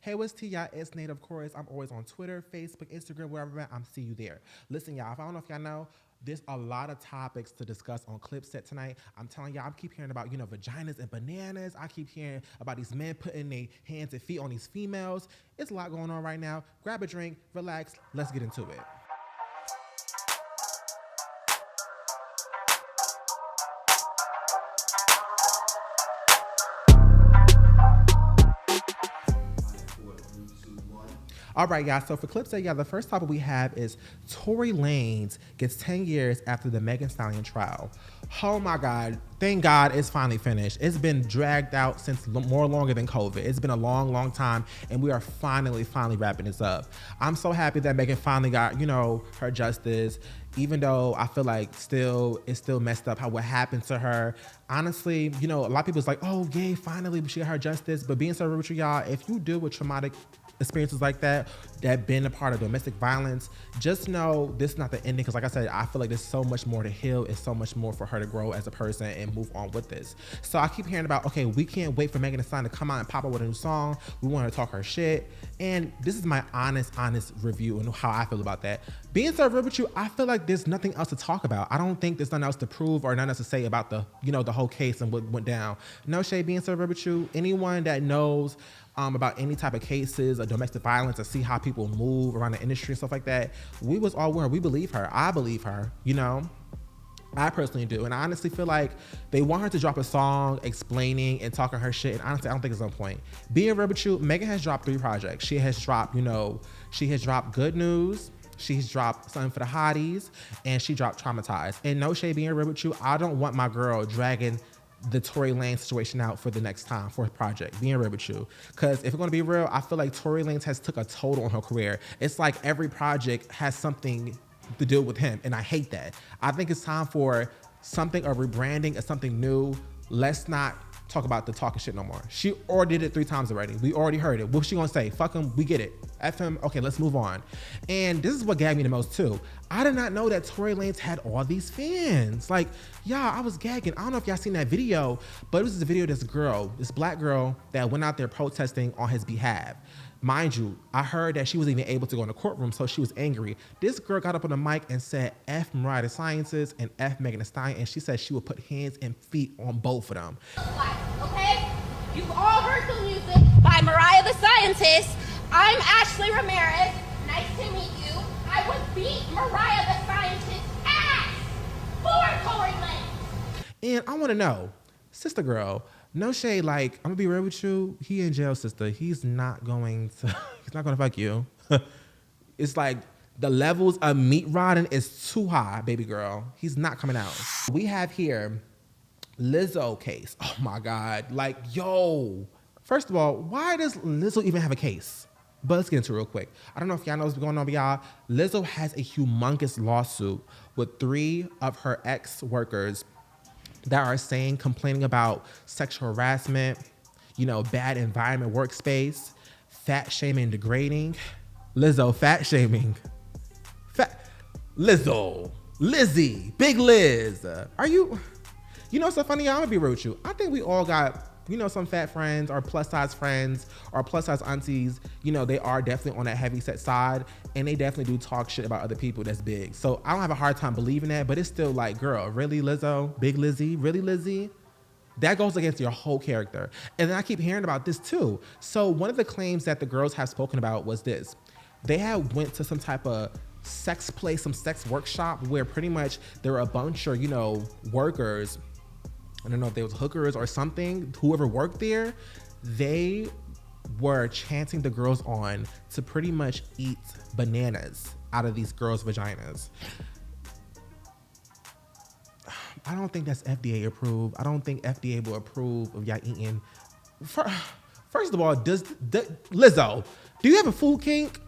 Hey, what's T, y'all? It's Nate, of course. I'm always on Twitter, Facebook, Instagram, wherever I'm at. I'm see you there. Listen, y'all, if I don't know if y'all know, there's a lot of topics to discuss on Clipset tonight. I'm telling y'all, I keep hearing about, vaginas and bananas. I keep hearing about these men putting their hands and feet on these females. It's a lot going on right now. Grab a drink, relax, let's get into it. All right, y'all. So for Clipset, the first topic we have is Tory Lanez gets 10 years after the Megan Thee Stallion trial. Oh my God. Thank God it's finally finished. It's been dragged out since more longer than COVID. It's been a long, long time, and we are finally wrapping this up. I'm so happy that Megan finally got, her justice, even though I feel like it's still messed up what happened to her. Honestly, a lot of people's like, oh, yay, finally she got her justice. But being so real with you, y'all, if you deal with traumatic experiences like that been a part of domestic violence, just know this is not the ending, because like I said, I feel like there's so much more to heal. It's so much more for her to grow as a person and move on with this. So I keep hearing about, okay, we can't wait for Megan Thee Stallion to come out and pop up with a new song. We want her to talk her shit. And this is my honest review and how I feel about that. Being so real with you, I feel like there's nothing else to talk about. I don't think there's nothing else to prove or nothing else to say about the whole case and what went down. No shade, being so real with you. Anyone that knows about any type of cases of domestic violence and see how people move around the industry and stuff like that, we was all aware. We believe her. I believe her, I personally do. And I honestly feel like they want her to drop a song explaining and talking her shit. And honestly, I don't think it's on point. Being real with you, Megan has dropped 3 projects. She has dropped, Good News. She's dropped Something for the Hotties, and she dropped Traumatized. And no shade, being real with you, I don't want my girl dragging the Tory Lanez situation out for the next time for a project, being real with you. Because if we're gonna be real, I feel like Tory Lanez has took a total on her career. It's like every project has something to do with him, and I hate that. I think it's time for something, a rebranding, or something new. Let's not talk about the talking shit no more. She already did it 3 times already. We already heard it. What's she gonna say? Fuck him, we get it. F him, okay, let's move on. And this is what gagged me the most too. I did not know that Tory Lanez had all these fans. Like, y'all, I was gagging. I don't know if y'all seen that video, but it was a video of this black girl that went out there protesting on his behalf. Mind you, I heard that she wasn't even able to go in the courtroom, so she was angry. This girl got up on the mic and said F Mariah the Scientist and F Megan Thee Stallion, and she said she would put hands and feet on both of them. Okay? You've all heard the music by Mariah the Scientist. I'm Ashley Ramirez. Nice to meet you. I would beat Mariah the Scientist's ass for Tory Lanez. And I want to know, sister girl, no shade, like, I'm gonna be real with you. He in jail, sister. He's not gonna fuck you. It's like the levels of meat rodding is too high, baby girl. He's not coming out. We have here Lizzo case. Oh my God. Like, yo. First of all, why does Lizzo even have a case? But let's get into it real quick. I don't know if y'all know what's going on, but y'all, Lizzo has a humongous lawsuit with 3 of her ex-workers that are complaining about sexual harassment, bad environment, workspace, fat shaming, degrading. Lizzo, fat shaming. Lizzie, Big Liz. Are you, so funny, y'all, I'm gonna be real with you. I think we all got, some fat friends or plus size friends or plus size aunties, they are definitely on that heavy set side, and they definitely do talk shit about other people that's big. So I don't have a hard time believing that, but it's still like, girl, really, Lizzo? Big Lizzie? Really, Lizzie? That goes against your whole character. And then I keep hearing about this too. So one of the claims that the girls have spoken about was this. They had went to some type of sex place, some sex workshop, where pretty much there were a bunch of, workers, I don't know if they was hookers or something, whoever worked there, they were chanting the girls on to pretty much eat bananas out of these girls' vaginas. I don't think that's FDA approved. I don't think FDA will approve of y'all eating. First of all, Lizzo, do you have a food kink?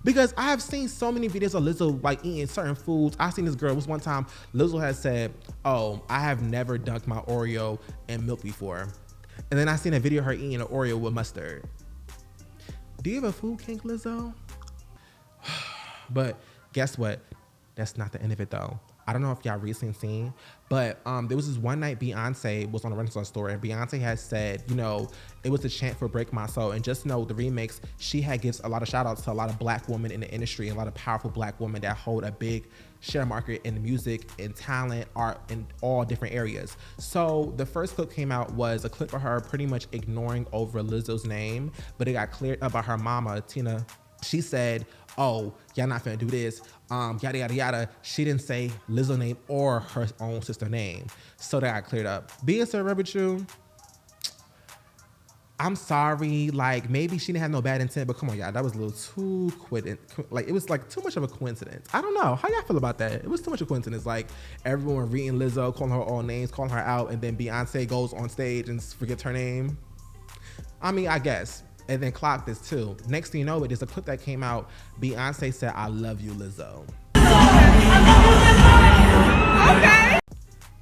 Because I have seen so many videos of Lizzo like eating certain foods. I seen this girl, was one time Lizzo had said, oh, I have never dunked my Oreo in milk before. And then I seen a video of her eating an Oreo with mustard. Do you have a food kink, Lizzo? But guess what? That's not the end of it though. I don't know if y'all recently seen, but there was this one night Beyonce was on a Renaissance store, and Beyonce had said, you know, it was a chant for Break My Soul. And just know the remix, she had gives a lot of shout outs to a lot of black women in the industry, and a lot of powerful black women that hold a big share market in music and talent, art, in all different areas. So the first clip came out was a clip of her pretty much ignoring over Lizzo's name, but it got cleared up by her mama, Tina. She said, oh, y'all not finna do this, yada, yada, yada. She didn't say Lizzo's name or her own sister name. So that got cleared up. Being so real with you, I'm sorry, like maybe she didn't have no bad intent, but come on, y'all, that was a little too like it was like too much of a coincidence. I don't know, how y'all feel about that? It was too much of a coincidence, like everyone reading Lizzo, calling her all names, calling her out, and then Beyonce goes on stage and forgets her name. I mean, I guess. And then clock this too. Next thing you know, there's a clip that came out. Beyonce said, I love you, Lizzo. Okay.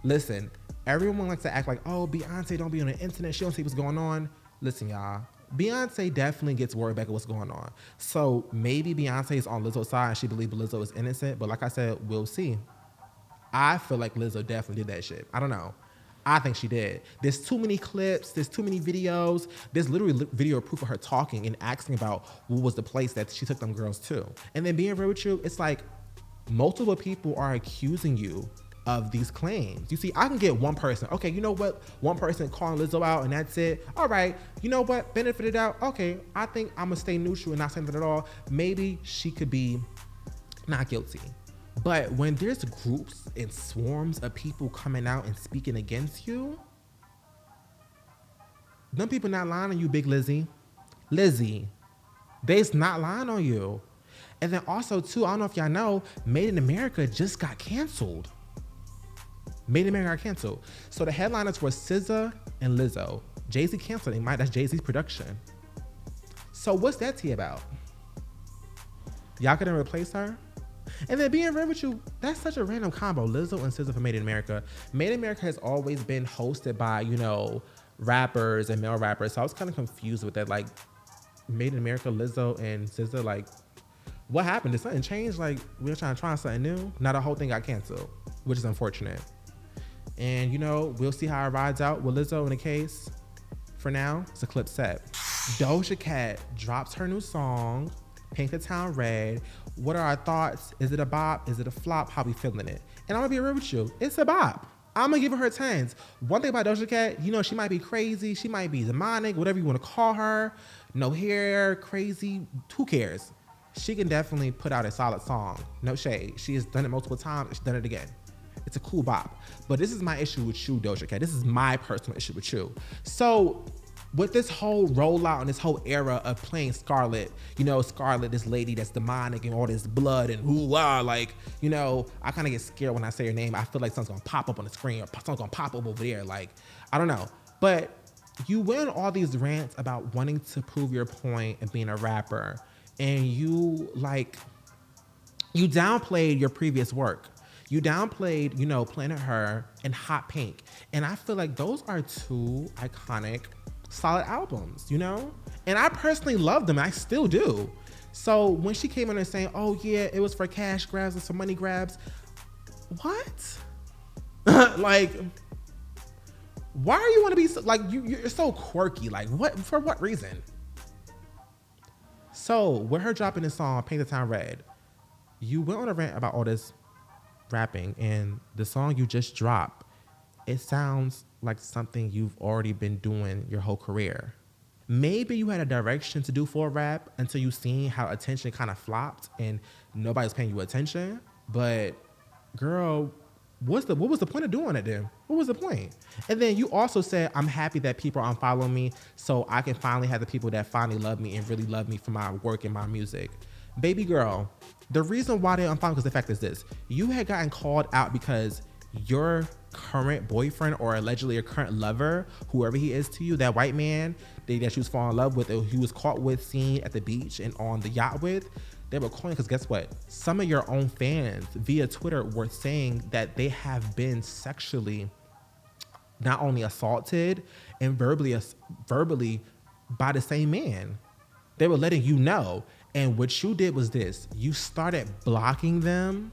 Listen, everyone likes to act like, oh, Beyonce don't be on the internet. She don't see what's going on. Listen, y'all. Beyonce definitely gets worried about what's going on. So maybe Beyonce is on Lizzo's side and she believes Lizzo is innocent. But like I said, we'll see. I feel like Lizzo definitely did that shit. I don't know. I think she did. There's too many clips. There's too many videos. There's literally video proof of her talking and asking about what was the place that she took them girls to. And then being real with you, it's like multiple people are accusing you of these claims. You see, I can get one person. Okay, you know what? One person calling Lizzo out and that's it. All right, you know what? Benefit it out. Okay, I think I'm gonna stay neutral and not say anything at all. Maybe she could be not guilty. But when there's groups and swarms of people coming out and speaking against you, them people not lying on you, Big Lizzie. Lizzie, they's not lying on you. And then also too, I don't know if y'all know, Made in America just got canceled. Made in America got canceled. So the headliners were SZA and Lizzo. Jay-Z canceled it. That's Jay-Z's production. So what's that tea about? Y'all gonna replace her? And then being real with you, that's such a random combo. Lizzo and SZA for Made in America. Made in America has always been hosted by, you know, rappers and male rappers. So I was kind of confused with that. Like, Made in America, Lizzo and SZA, like, what happened? Did something change? Like, we were trying to try something new? Now the whole thing got canceled, which is unfortunate. And, you know, we'll see how it rides out with Lizzo in the case. For now, it's a clip set. Doja Cat drops her new song, Paint the Town Red. What are our thoughts? Is it a bop? Is it a flop? How we feeling it? And I'm gonna be real with you. It's a bop. I'm gonna give her 10s. One thing about Doja Cat, you know, she might be crazy. She might be demonic, whatever you want to call her. No hair, crazy. Who cares? She can definitely put out a solid song. No shade. She has done it multiple times. She's done it again. It's a cool bop. But this is my issue with you, Doja Cat. This is my personal issue with you. So with this whole rollout and this whole era of playing Scarlet, you know, Scarlet, this lady that's demonic and all this blood and hoo-ah, like, you know, I kind of get scared when I say her name. I feel like something's gonna pop up on the screen or something's gonna pop up over there. Like, I don't know. But you win all these rants about wanting to prove your point and being a rapper, and you downplayed your previous work. You downplayed, you know, Planet Her and Hot Pink. And I feel like those are two iconic, solid albums, you know? And I personally love them. I still do. So when she came in there saying, oh yeah, it was for cash grabs and some money grabs. What? Like, why do you want to be so, like, you're so quirky? Like, what, for what reason? So with her dropping this song, Paint the Town Red, you went on a rant about all this rapping, and the song you just dropped, it sounds like something you've already been doing your whole career. Maybe you had a direction to do for rap until you seen how attention kind of flopped and nobody's paying you attention. But girl, what was the point of doing it then? What was the point? And then you also said, I'm happy that people are unfollowing me so I can finally have the people that finally love me and really love me for my work and my music. Baby girl, the reason why they unfollowed, because the fact is this: you had gotten called out because your current boyfriend or allegedly your current lover, whoever he is to you, that white man that you was falling in love with, or he was caught with, seen at the beach and on the yacht with, they were calling because guess what? Some of your own fans via Twitter were saying that they have been sexually not only assaulted and verbally by the same man. They were letting you know. And what you did was this: you started blocking them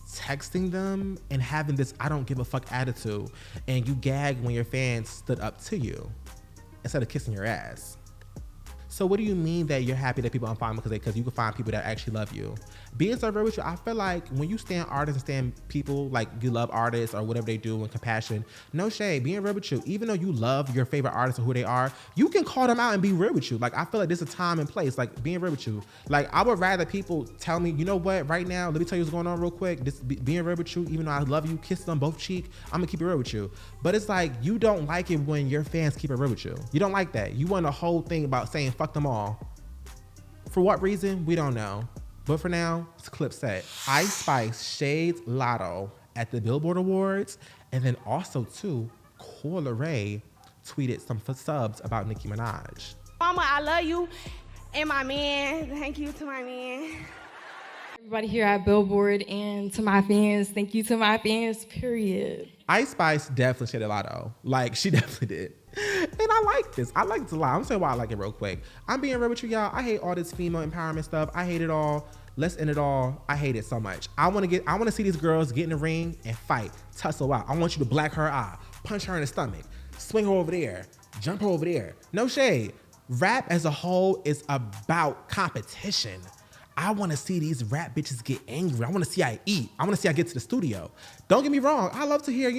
texting them and having this I don't give a fuck attitude, and you gag when your fans stood up to you instead of kissing your ass. So what do you mean that you're happy that people unfollow because you can find people that actually love you? Being so real with you, I feel like when you stand artists and stand people, like you love artists or whatever they do and compassion, no shade, being real with you, even though you love your favorite artists or who they are, you can call them out and be real with you. Like, I feel like there's a time and place, like being real with you. Like, I would rather people tell me, you know what, right now, let me tell you what's going on real quick. This being real with you, even though I love you, kiss them both cheek, I'm gonna keep it real with you. But it's like, you don't like it when your fans keep it real with you. You don't like that. You want a whole thing about saying fuck them all. For what reason? We don't know. But for now, it's a clip set. Ice Spice shades Latto at the Billboard Awards. And then also, too, GloRilla tweeted some subs about Nicki Minaj. Mama, I love you. And my man, thank you to my man. Everybody here at Billboard, and to my fans, thank you to my fans, period. Ice Spice definitely shaded Latto. Like, she definitely did. And I like this. I like this a lot. I'm gonna say why I like it real quick. I'm being real with you, y'all. I hate all this female empowerment stuff. I hate it all. Let's end it all. I hate it so much. I wanna see these girls get in the ring and fight, tussle out. I want you to black her eye, punch her in the stomach, swing her over there, jump her over there. No shade. Rap as a whole is about competition. I want to see these rap bitches get angry. I want to see I eat. I want to see I get to the studio. Don't get me wrong. I love to hear,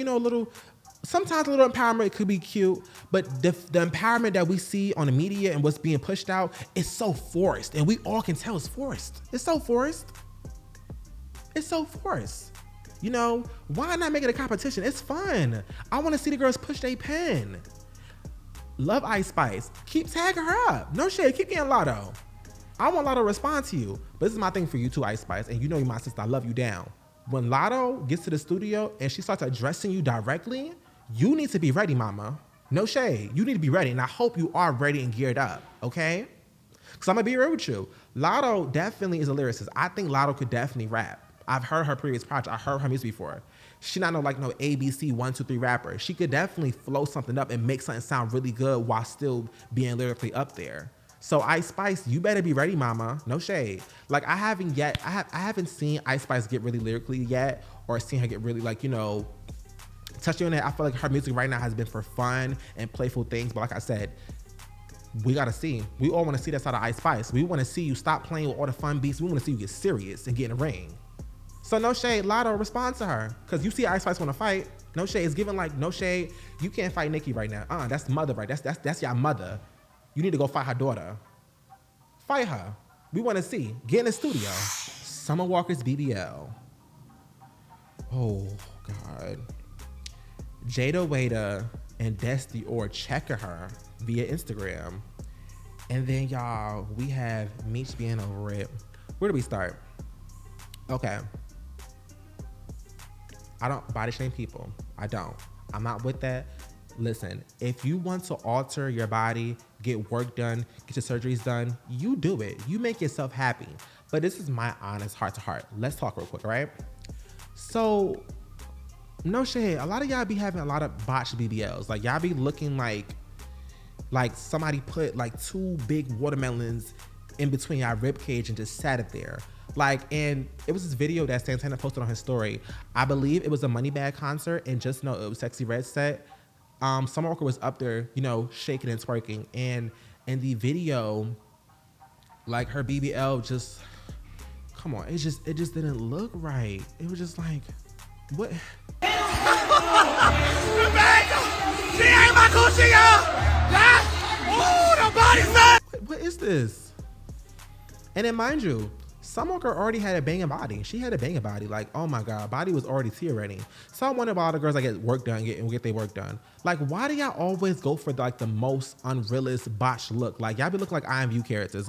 sometimes a little empowerment could be cute, but the empowerment that we see on the media and what's being pushed out is so forced. And we all can tell it's forced. It's so forced. It's so forced. Why not make it a competition? It's fun. I want to see the girls push their pen. Love Ice Spice. Keep tagging her up. No shade. Keep getting Latto. I want Latto to respond to you. But this is my thing for you too, Ice Spice. And you know you're my sister. I love you down. When Latto gets to the studio and she starts addressing you directly, you need to be ready, mama. No shade. You need to be ready. And I hope you are ready and geared up, okay? Because I'm going to be real with you. Latto definitely is a lyricist. I think Latto could definitely rap. I've heard her previous project. I heard her music before. She not no ABC 1, 2, 3 rapper. She could definitely flow something up and make something sound really good while still being lyrically up there. So Ice Spice, you better be ready, mama. No shade. Like, I haven't seen Ice Spice get really lyrically yet, or seen her get really touching on that. I feel like her music right now has been for fun and playful things. But like I said, we gotta see. We all want to see that side of Ice Spice. We want to see you stop playing with all the fun beats. We want to see you get serious and get in the ring. So no shade, Latto, respond to her. Because you see Ice Spice want to fight. No shade. It's giving no shade. You can't fight Nicki right now. That's mother, right? That's your mother. You need to go fight her daughter. Fight her. We want to see. Get in the studio. Summer Walker's BBL. Oh, God. Jayda Cheaves and Dior checking her via Instagram. And then, y'all, we have Meech being over it. Where do we start? Okay. I don't body shame people. I don't. I'm not with that. Listen, if you want to alter your body, get work done, get your surgeries done, you do it. You make yourself happy. But this is my honest heart to heart. Let's talk real quick, all right? So, no shade. A lot of y'all be having a lot of botched BBLs. Like, y'all be looking like somebody put 2 big watermelons in between y'all rib cage and just sat it there. And it was this video that Santana posted on his story. I believe it was a Moneybag concert, and just know it was Sexxy Red set. Summer Walker was up there, shaking and twerking. And in the video, her BBL just, come on, it just didn't look right. It was just like, what? She ain't my coochie, y'all! Ooh, the body's not! What is this? And then mind you, Summer Walker already had a banging body. She had a banging body. Oh my God, body was already tear-ready. So I wonder about all the girls that get work done, get their work done. Why do y'all always go for the most unrealistic botched look? Y'all be looking like IMU characters.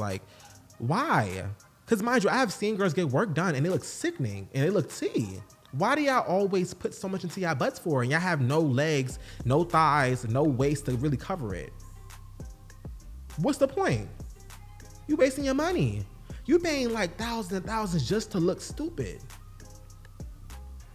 Why? Because mind you, I have seen girls get work done and they look sickening and they look tea. Why do y'all always put so much into y'all butts for? And y'all have no legs, no thighs, no waist to really cover it. What's the point? You wasting your money. You paying thousands and thousands just to look stupid.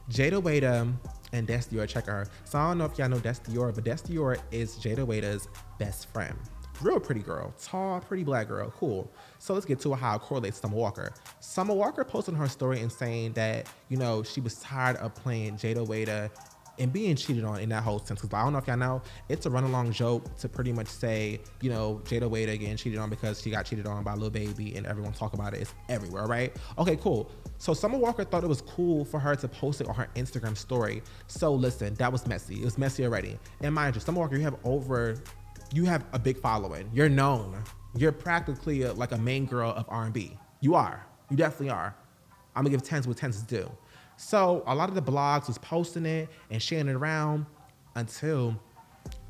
Jayda Cheaves and Dior check her. So I don't know if y'all know Dior, but Dior is Jayda Cheaves' best friend. Real pretty girl. Tall, pretty black girl. Cool. So let's get to how it correlates to Summer Walker. Summer Walker posted on her story and saying that, you know, she was tired of playing Jayda and being cheated on in that whole sense. Because I don't know if y'all know, it's a run-along joke to pretty much say, you know, Jayda getting cheated on because she got cheated on by Lil Baby and everyone talk about it. It's everywhere, right? Okay, cool. So Summer Walker thought it was cool for her to post it on her Instagram story. So listen, that was messy. It was messy already. And mind you, Summer Walker, you have a big following. You're known. You're practically like a main girl of R&B. You are. You definitely are. I'm gonna give 10s what 10s is due. So a lot of the blogs was posting it and sharing it around until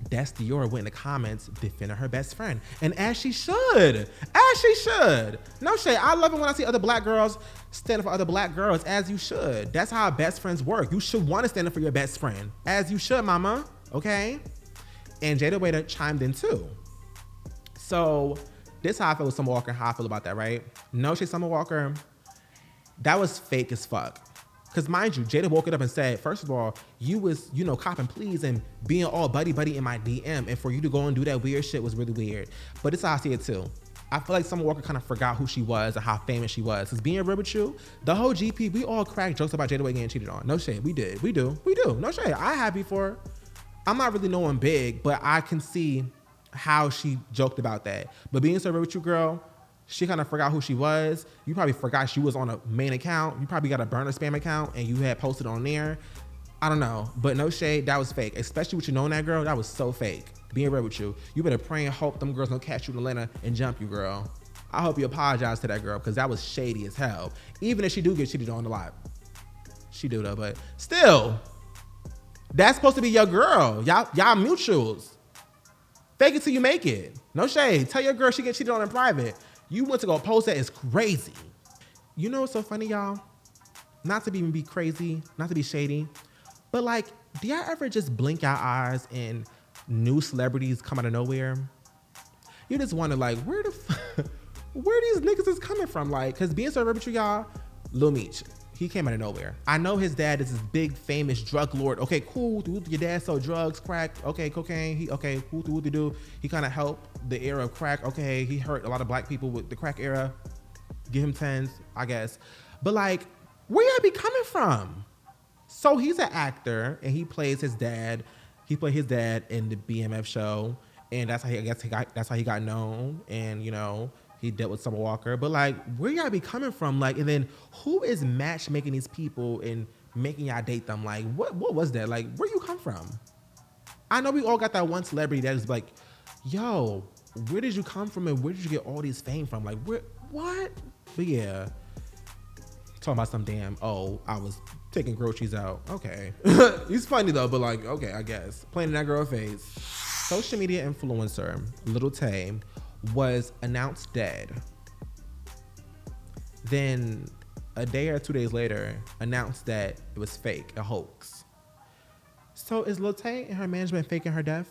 Des Dior went in the comments defending her best friend. And as she should. As she should. No shade. I love it when I see other black girls standing for other black girls, as you should. That's how best friends work. You should want to stand up for your best friend. As you should, mama. Okay? And Jayda chimed in too. So this is how I feel with Summer Walker and how I feel about that, right? No shade, Summer Walker. That was fake as fuck. Because mind you, Jayda woke it up and said, first of all, you was, you know, copping pleas and being all buddy in my DM. And for you to go and do that weird shit was really weird. But this is how I see it too. I feel like Summer Walker kind of forgot who she was and how famous she was. Because being real with you, the whole GP, we all cracked jokes about Jayda getting cheated on. No shade, we did. We do. No shade. I have before. I'm not really no one big, but I can see how she joked about that. But being so real with you, girl, she kind of forgot who she was. You probably forgot she was on a main account. You probably got a burner spam account and you had posted on there. I don't know, but no shade, that was fake. Especially with you knowing that girl, that was so fake. Being real with you, you better pray and hope them girls don't catch you in Atlanta and jump you, girl. I hope you apologize to that girl because that was shady as hell. Even if she do get cheated on a lot. She do though, but still, that's supposed to be your girl. Y'all mutuals. Fake it till you make it. No shade. Tell your girl she get cheated on in private. You went to go post that is crazy. You know what's so funny, y'all? Not to be crazy, not to be shady, but like, do y'all ever just blink your eyes and new celebrities come out of nowhere? You just wonder like, where these niggas is coming from? Like, cause being so real with you, y'all, Lil Meech, he came out of nowhere. I know his dad is this big famous drug lord. Okay, cool. Your dad sold drugs, crack. Okay, cocaine. Cool. He kind of helped the era of crack. Okay, he hurt a lot of black people with the crack era. Give him 10s, I guess. But like, where y'all be coming from? So he's an actor and he plays his dad. He played his dad in the BMF show, and that's how he got known. And you know, he dealt with Summer Walker, but like, where y'all be coming from? Like, and then who is matchmaking these people and making y'all date them? Like, what was that? Like, where you come from? I know we all got that one celebrity that is like, yo, where did you come from and where did you get all this fame from? Like, what? But yeah, talking about some damn, oh, I was taking groceries out. Okay. He's funny though, but like, okay, I guess. Playing in that girl face. Social media influencer, Lil Tay, was announced dead. Then a day or 2 days later, announced that it was fake, a hoax. So is Lil Tay and her management faking her death?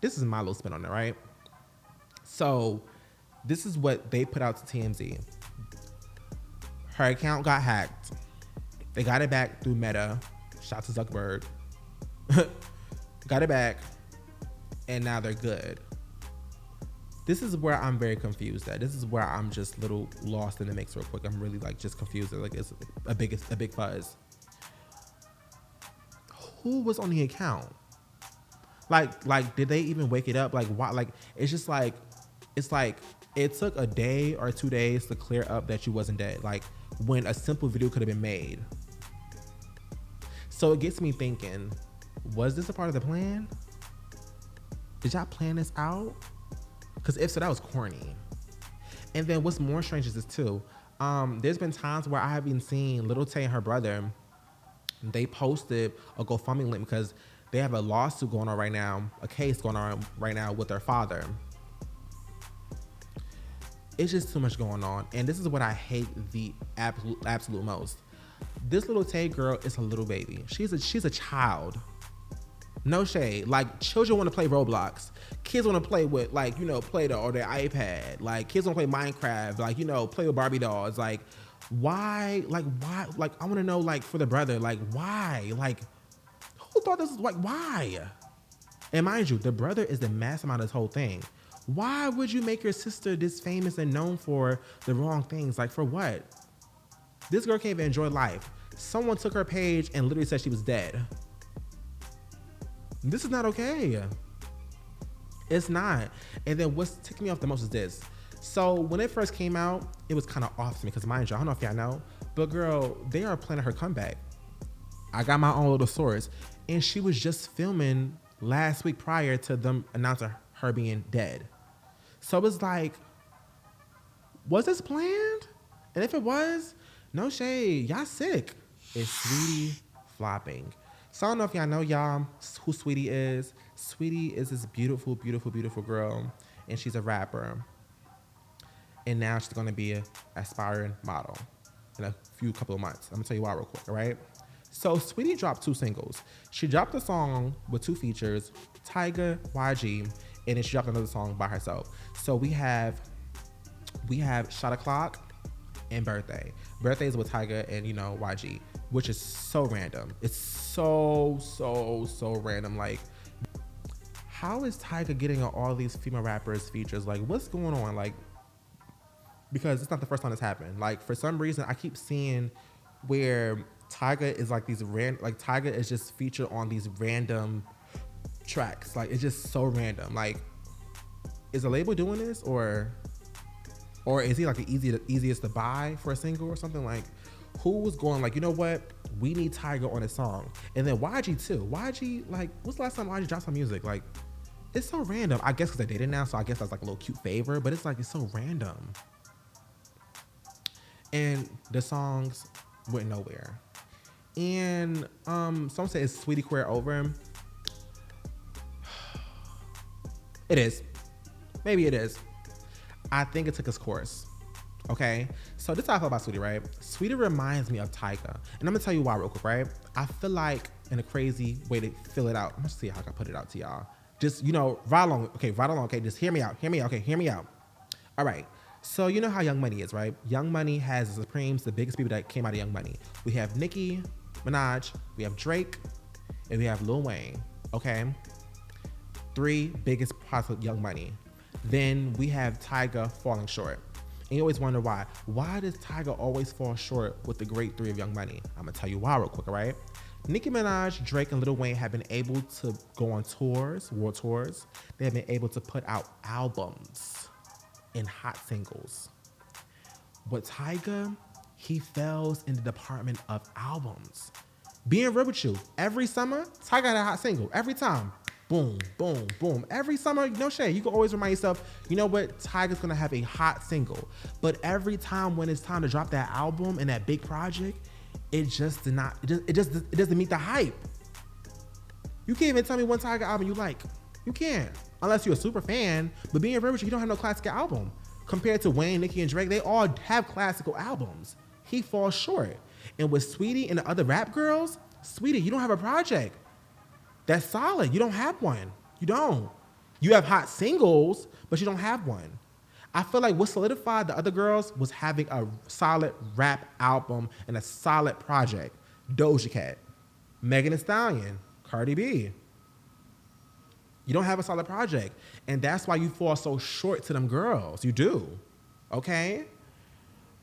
This is my little spin on it, right? So this is what they put out to TMZ. Her account got hacked. They got it back through Meta. Shout to Zuckerberg. Got it back. And now they're good. This is where I'm very confused at. This is where I'm just a little lost in the mix real quick. I'm really like just confused. Like it's a big fuzz. Who was on the account? Like did they even wake it up? Like why? Like it's just like, it's like it took a day or 2 days to clear up that you wasn't dead. Like when a simple video could have been made. So it gets me thinking, was this a part of the plan? Did y'all plan this out? Because if so, that was corny. And then what's more strange is this too. There's been times where I have been seeing Lil Tay and her brother, they posted a GoFundMe link because they have a lawsuit going on right now, a case going on right now with their father. It's just too much going on. And this is what I hate the absolute most. This Lil Tay girl is a little baby. She's a child. No shade. Like, children want to play Roblox. Kids want to play with, like, you know, Play-Doh or their iPad. Like, kids want to play Minecraft. Like, you know, play with Barbie dolls. Like, why? Like, why? Like, I want to know, like, for the brother, like, why? Like, who thought this was, like, why? And mind you, the brother is the mastermind of this whole thing. Why would you make your sister this famous and known for the wrong things? Like, for what? This girl can't even enjoy life. Someone took her page and literally said she was dead. This is not okay. It's not. And then what's ticking me off the most is this. So when it first came out, it was kind of off to me because, mind you, I don't know if y'all know, but girl, they are planning her comeback. I got my own little source, and she was just filming last week prior to them announcing her being dead. So it was like, was this planned? And if it was, no shade, y'all sick. It's Saweetie flopping. So I don't know if y'all know who Saweetie is. Saweetie is this beautiful, beautiful, beautiful girl, and she's a rapper. And now she's gonna be an aspiring model in a couple of months. I'm gonna tell you why real quick, all right? So Saweetie dropped 2 singles. She dropped a song with 2 features, Tyga, YG, and then she dropped another song by herself. So we have Shot O'Clock and Birthday. Birthday is with Tyga and, YG, which is so random. It's so random. Like, how is Tyga getting on all these female rappers features? Like, what's going on? Like, because it's not the first time this happened. Like, for some reason, I keep seeing where Tyga is like Tyga is just featured on these random tracks. Like, it's just so random. Like, is the label doing this, or is he like the easiest to buy for a single or something? Like, who was going like, you know what? We need Tyga on a song. And then YG too. YG, like, what's the last time YG dropped some music? Like, it's so random. I guess because they dated now, so I guess that's like a little cute favor, but it's like, it's so random. And the songs went nowhere. And some say is Saweetie queer over him. It is. Maybe it is. I think it took its course. Okay? So this is how I feel about Saweetie, right? Saweetie reminds me of Tyga. And I'm gonna tell you why real quick, right? I feel like, in a crazy way to fill it out, I'm gonna see how I can put it out to y'all. Just, ride along. Okay, just hear me out. Hear me out. All right. So you know how Young Money is, right? Young Money has the Supremes, the biggest people that came out of Young Money. We have Nicki Minaj, we have Drake, and we have Lil Wayne, okay? 3 biggest parts of Young Money. Then we have Tyga falling short. And you always wonder why. Why does Tyga always fall short with the great 3 of Young Money? I'm gonna tell you why real quick, all right? Nicki Minaj, Drake, and Lil Wayne have been able to go on tours, world tours. They have been able to put out albums and hot singles. With Tyga, he fails in the department of albums. Being real with you, every summer, Tyga had a hot single. Every time. Boom, boom, boom. Every summer, no shade. You can always remind yourself, you know what? Tyga's gonna have a hot single. But every time when it's time to drop that album and that big project, it just doesn't meet the hype. You can't even tell me one Tyga album you like. You can't. Unless you're a super fan. But being real with you, he don't have no classical album. Compared to Wayne, Nicki, and Drake, they all have classical albums. He falls short. And with Saweetie and the other rap girls, Saweetie, you don't have a project that's solid. You don't have one. You don't. You have hot singles, but you don't have one. I feel like what solidified the other girls was having a solid rap album and a solid project. Doja Cat, Megan Thee Stallion, Cardi B. You don't have a solid project. And that's why you fall so short to them girls. You do. Okay?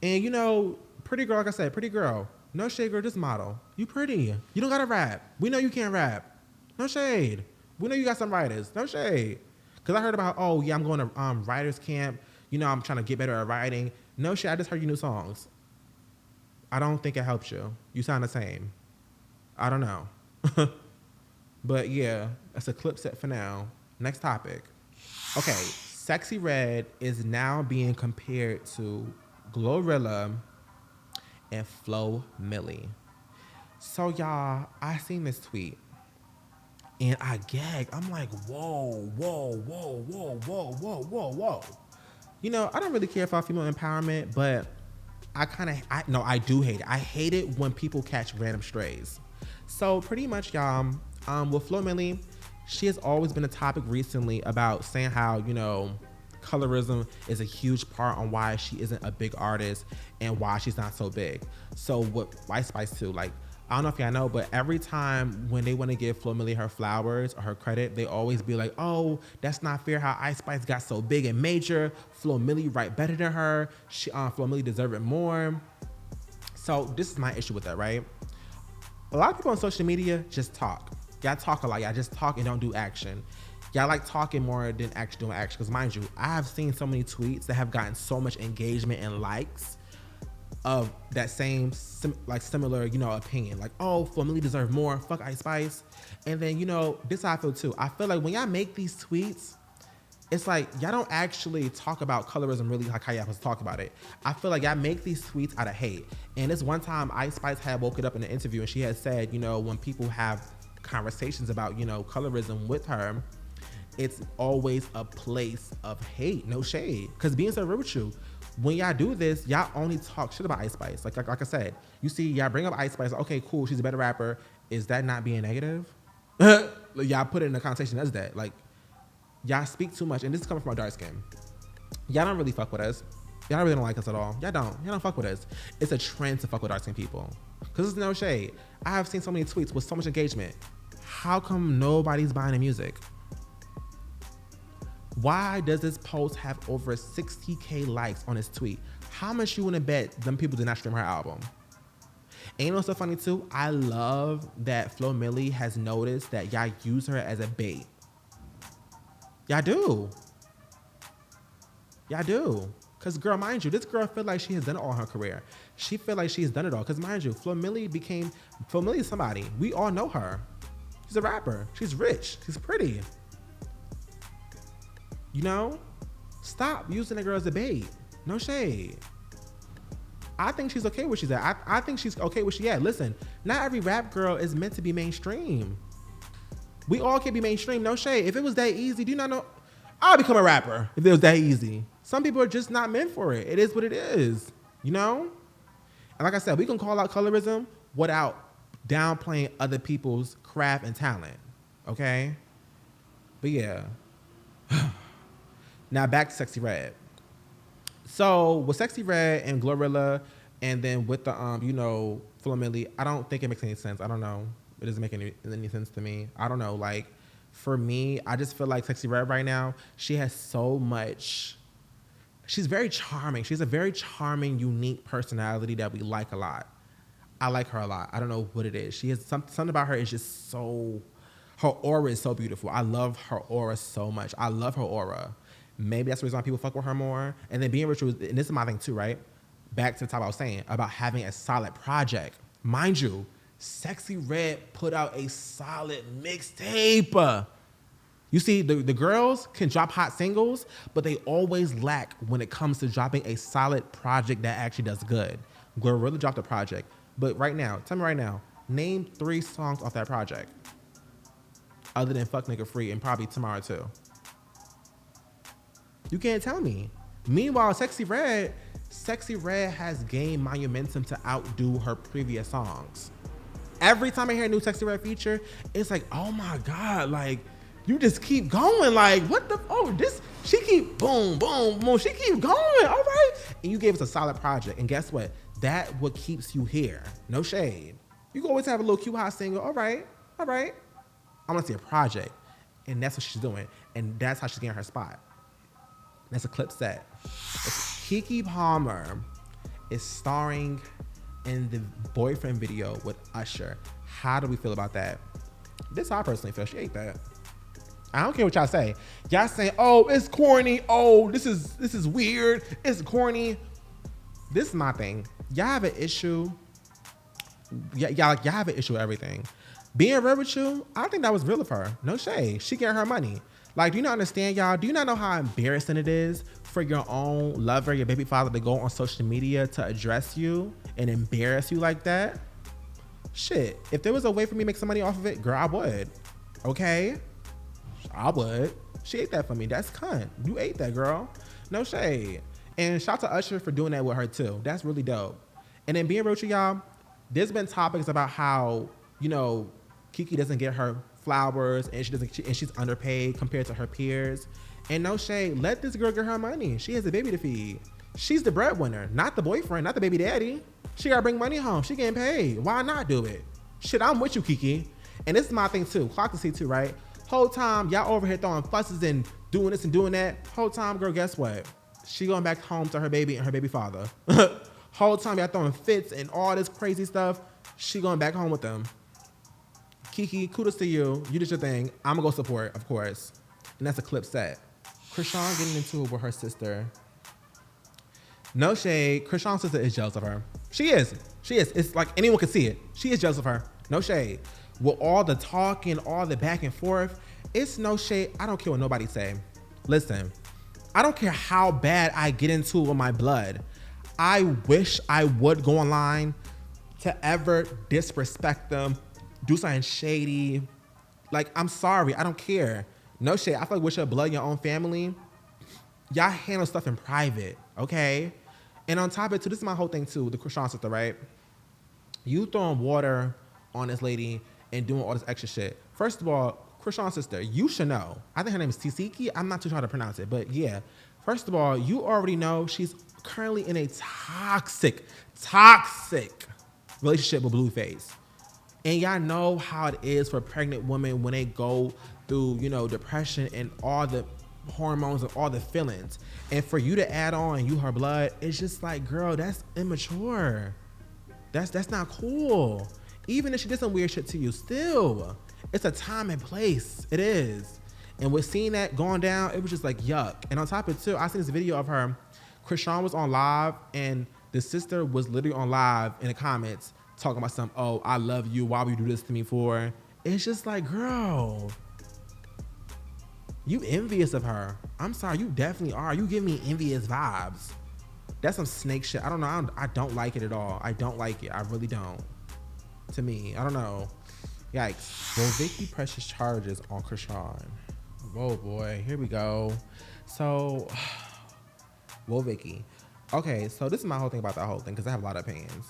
And pretty girl, like I said, pretty girl. No shade, girl, just model. You pretty. You don't gotta rap. We know you can't rap. No shade. We know you got some writers. No shade. Because I heard about, oh, yeah, I'm going to writers camp. I'm trying to get better at writing. No shade, I just heard your new songs. I don't think it helps you. You sound the same. I don't know. But yeah, that's a clip set for now. Next topic. Okay, Sexxy Red is now being compared to GloRilla and Flo Milli. So y'all, I seen this tweet and I gagged. I'm like, whoa. I don't really care about female empowerment, but I do hate it. I hate it when people catch random strays. So pretty much, y'all, with Flo Milli, she has always been a topic recently about saying how, colorism is a huge part on why she isn't a big artist and why she's not so big. So with White Spice too, like I don't know if y'all know, but every time when they want to give Flo Milli her flowers or her credit, they always be like, oh, that's not fair how Ice Spice got so big and major. Flo Milli write better than her. Flo Milli deserve it more. So this is my issue with that, right? A lot of people on social media just talk. Y'all talk a lot. Y'all just talk and don't do action. Y'all like talking more than actually doing action. Because mind you, I have seen so many tweets that have gotten so much engagement and likes of that same similar, opinion. Like, oh, Flo Milli deserve more. Fuck Ice Spice. And then, this is how I feel too. I feel like when y'all make these tweets, it's like y'all don't actually talk about colorism really like how y'all supposed to talk about it. I feel like y'all make these tweets out of hate. And this one time Ice Spice had woke it up in an interview and she had said, when people have conversations about, colorism with her, it's always a place of hate, no shade. Because being so real with you, when y'all do this, y'all only talk shit about Ice Spice. Like I said, you see, y'all bring up Ice Spice. Okay, cool, she's a better rapper. Is that not being negative? Y'all put it in a conversation as that. Like, y'all speak too much, and this is coming from our dark skin. Y'all don't really fuck with us. Y'all really don't like us at all. Y'all don't fuck with us. It's a trend to fuck with dark skin people. Because it's no shade. I have seen so many tweets with so much engagement. How come nobody's buying the music? Why does this post have over 60K likes on this tweet? How much you want to bet them people did not stream her album? And what's so funny too? I love that Flo Milli has noticed that y'all use her as a bait. Y'all do. Y'all do. Because girl, mind you, this girl feel like she has done it all in her career. She feel like she's done it all. Because mind you, Flo Milli is somebody. We all know her. She's a rapper. She's rich. She's pretty. Stop using the girl as a bait. No shade. I think she's okay where she's at. I think she's okay where she at. Listen, not every rap girl is meant to be mainstream. We all can be mainstream, no shade. If it was that easy, do you not know? I'll become a rapper if it was that easy. Some people are just not meant for it. It is what it is, And like I said, we can call out colorism without downplaying other people's craft and talent, okay? But yeah. Now back to Sexxy Red. So with Sexxy Red and GloRilla, and then with the Flo Milli, I don't think it makes any sense. I don't know. It doesn't make any sense to me. I don't know. Like for me, I just feel like Sexxy Red right now, she has so much. She's very charming. She's a very charming, unique personality that we like a lot. I like her a lot. I don't know what it is. She has something about her is just so. Her aura is so beautiful. I love her aura so much. I love her aura. Maybe that's the reason why people fuck with her more. And then being ritual, and this is my thing too, right? Back to the top I was saying about having a solid project. Mind you, Sexxy Red put out a solid mixtape. You see, the girls can drop hot singles, but they always lack when it comes to dropping a solid project that actually does good. GloRilla dropped a project. But right now, tell me right now, name 3 songs off that project. Other than Fuck Nigga Free and probably Tomorrow Too. You can't tell me. Meanwhile, Sexxy Red has gained momentum to outdo her previous songs. Every time I hear a new Sexxy Red feature, it's like, oh my God, like, you just keep going. Like, what the, she keep boom, boom, boom. She keep going, all right? And you gave us a solid project. And guess what? That what keeps you here. No shade. You can always have a little cute hot single. All right. I want to see a project. And that's what she's doing. And that's how she's getting her spot. That's a clip set. Keke Palmer is starring in the boyfriend video with Usher. How do we feel about that? This is how I personally feel. She ate that. I don't care what y'all say. Y'all saying, oh, it's corny. Oh, this is weird. It's corny. This is my thing. Y'all have an issue. Y'all have an issue with everything. Being real with you, I think that was real of her. No shade. She getting her money. Like, do you not understand, y'all? Do you not know how embarrassing it is for your own lover, your baby father, to go on social media to address you and embarrass you like that? Shit. If there was a way for me to make some money off of it, girl, I would. Okay? I would. She ate that for me. That's cunt. You ate that, girl. No shade. And shout out to Usher for doing that with her, too. That's really dope. And then being real with you, y'all, there's been topics about how, Keke doesn't get her flowers and she's underpaid compared to her peers. And no shade, let this girl get her money. She has a baby to feed. She's the breadwinner, not the boyfriend, not the baby daddy. She gotta bring money home. She getting paid. Why not do it? Shit, I'm with you, Keke. And this is my thing too. Clock to see too, right? Whole time y'all over here throwing fusses and doing this and doing that. Whole time, girl, guess what? She going back home to her baby and her baby father. Whole time y'all throwing fits and all this crazy stuff. She going back home with them. Keke, kudos to you. You did your thing. I'm gonna go support, of course. And that's a clip set. Chrisean getting into it with her sister. No shade. Chrisean's sister is jealous of her. She is. It's like anyone can see it. She is jealous of her. No shade. With all the talking, all the back and forth, it's no shade. I don't care what nobody say. Listen, I don't care how bad I get into it with my blood. I wish I would go online to ever disrespect them, do something shady. Like, I'm sorry. I don't care. No shade. I feel like with your blood, your own family, y'all handle stuff in private, okay? And on top of it, too, this is my whole thing, too, the Chrisean sister, right? You throwing water on this lady and doing all this extra shit. First of all, Chrisean's sister, you should know. I think her name is Tisiki. I'm not too sure how to pronounce it, but yeah. First of all, you already know she's currently in a toxic relationship with Blueface. And y'all know how it is for pregnant women when they go through, you know, depression and all the hormones and all the feelings. And for you to add on you her blood, it's just like, girl, that's immature. That's not cool. Even if she did some weird shit to you, still, it's a time and place. It is. And with seeing that going down, it was just like, yuck. And on top of it too, I seen this video of her. Chrisean was on live and the sister was literally on live in the comments talking about some, oh, I love you. Why would you do this to me for? It's just like, girl, you envious of her. I'm sorry, you definitely are. You give me envious vibes. That's some snake shit. I don't know. I don't like it at all. I don't like it. I really don't. To me, I don't know. Yikes. Will Vicky presses charges on Chrisean? Whoa, boy. Here we go. So, Will Vicky. Okay, so this is my whole thing about that whole thing because I have a lot of opinions.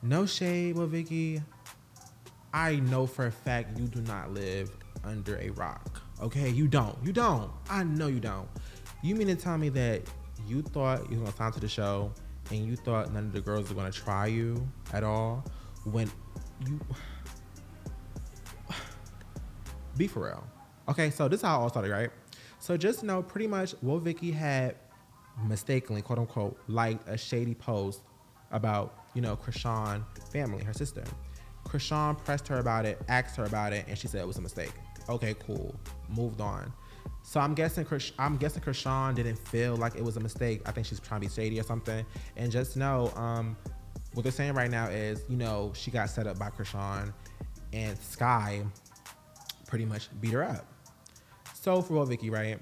No shade, Will Vicky. I know for a fact you do not live under a rock. Okay, you don't. You don't. I know you don't. You mean to tell me that you thought you were gonna sign to the show and you thought none of the girls were gonna try you at all when you be for real. Okay, so this is how it all started, right? So just know pretty much Will Vicky had mistakenly, quote unquote, liked a shady post about, you know, Chrisean family, her sister. Chrisean pressed her about it, asked her about it, and she said it was a mistake. Okay, cool. Moved on. So I'm guessing Chrisean didn't feel like it was a mistake. I think she's trying to be shady or something. And just know, what they're saying right now is, you know, she got set up by Chrisean and Sky pretty much beat her up. So for Will Vicky, right?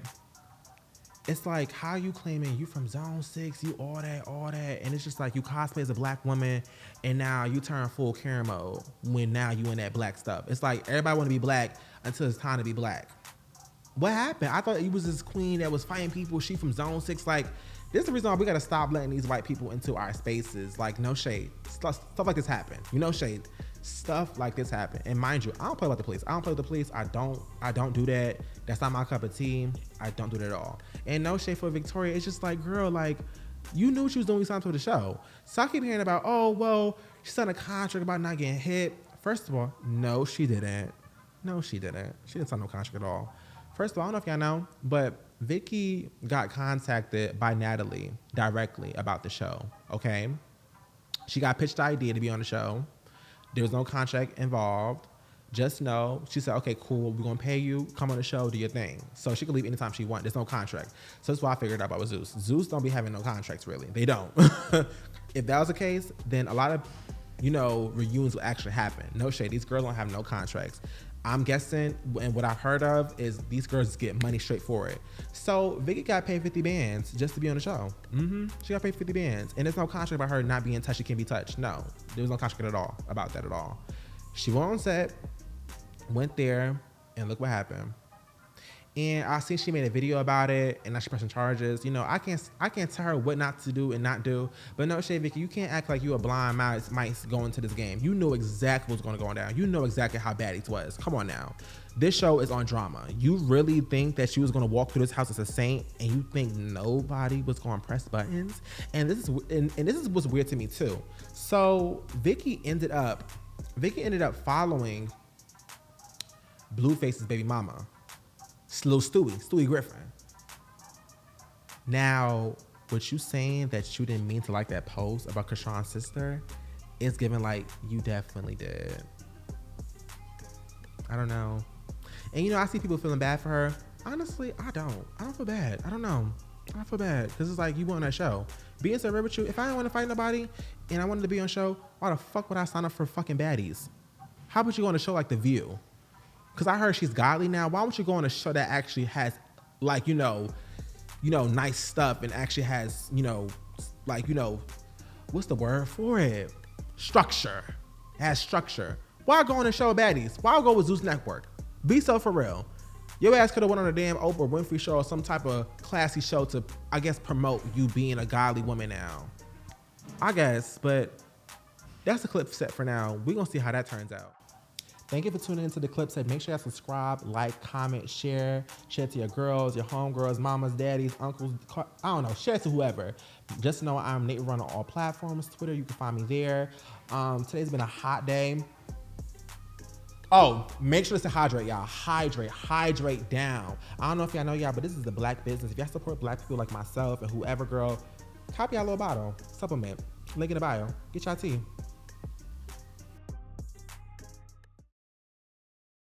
It's like, how you claiming you from Zone 6, you all that. And it's just like you cosplay as a black woman and now you turn full Karen mode when now you in that black stuff. It's like everybody want to be black until it's time to be black. What happened? I thought you was this queen that was fighting people. She from Zone 6. Like, this is the reason why we got to stop letting these white people into our spaces. Like, no shade. Stuff like this happen. You know, shade. Stuff like this happen. And mind you, I don't play about the police. I don't play with the police. I don't do that. That's not my cup of tea. I don't do that at all. And no shade for Victoria. It's just like, girl, like, you knew what she was doing when you signed to the show. So I keep hearing about, oh, well, she signed a contract about not getting hit. First of all, no, she didn't. No, she didn't. She didn't sign no contract at all. First of all, I don't know if y'all know, but Vicky got contacted by Natalie directly about the show, okay? She got pitched the idea to be on the show. There was no contract involved. Just know, she said, okay, cool, we're gonna pay you, come on the show, do your thing. So she could leave anytime she wants, there's no contract. So that's why I figured out about Zeus. Zeus don't be having no contracts, really. They don't. If that was the case, then a lot of, you know, reunions will actually happen. No shade, these girls don't have no contracts. I'm guessing, and what I've heard of is these girls get money straight for it. So Vicky got paid 50 bands just to be on the show. She got paid 50 bands. And there's no contract about her not being touched, she can't be touched. No, there was no contract at all about that at all. She went on set, went there, and look what happened. And I seen she made a video about it, and now she's pressing charges. You know, I can't tell her what not to do and not do. But no shade, Vicky, you can't act like you a blind mouse going into this game. You know exactly what's going to go down. You know exactly how Baddies was. Come on now. This show is on drama. You really think that she was going to walk through this house as a saint, and you think nobody was going to press buttons? And this is what's weird to me too. So Vicky ended up Vicky ended up following Blueface's baby mama, Lil Stewie Griffin. Now, what you saying that you didn't mean to like that post about Chrisean's sister is giving like you definitely did. I don't know. And you know, I see people feeling bad for her. Honestly, I don't. I don't feel bad. I don't know. I don't feel bad because it's like you went on that show. Being so real with you, if I didn't want to fight nobody and I wanted to be on a show, why the fuck would I sign up for fucking Baddies? How about you go on a show like The View? Because I heard she's godly now. Why don't you go on a show that actually has like, you know, nice stuff and actually has, like, what's the word for it? Structure. It has structure. Why go on a show of Baddies? Why go with Zeus Network? Be so for real. Your ass could have went on a damn Oprah Winfrey show or some type of classy show to, I guess, promote you being a godly woman now. I guess, but that's the clip set for now. We're going to see how that turns out. Thank you for tuning into the clip set. Make sure you subscribe, like, comment, share it to your girls, your homegirls, mamas, daddies, uncles, I don't know, share it to whoever. Just know I'm Nate Run on all platforms. Twitter, you can find me there. Today's been a hot day. Oh, make sure to hydrate, y'all. Hydrate down. I don't know if y'all know y'all, but this is the black business. If y'all support black people like myself and whoever, girl, copy our little bottle. Supplement. Link in the bio. Get y'all tea.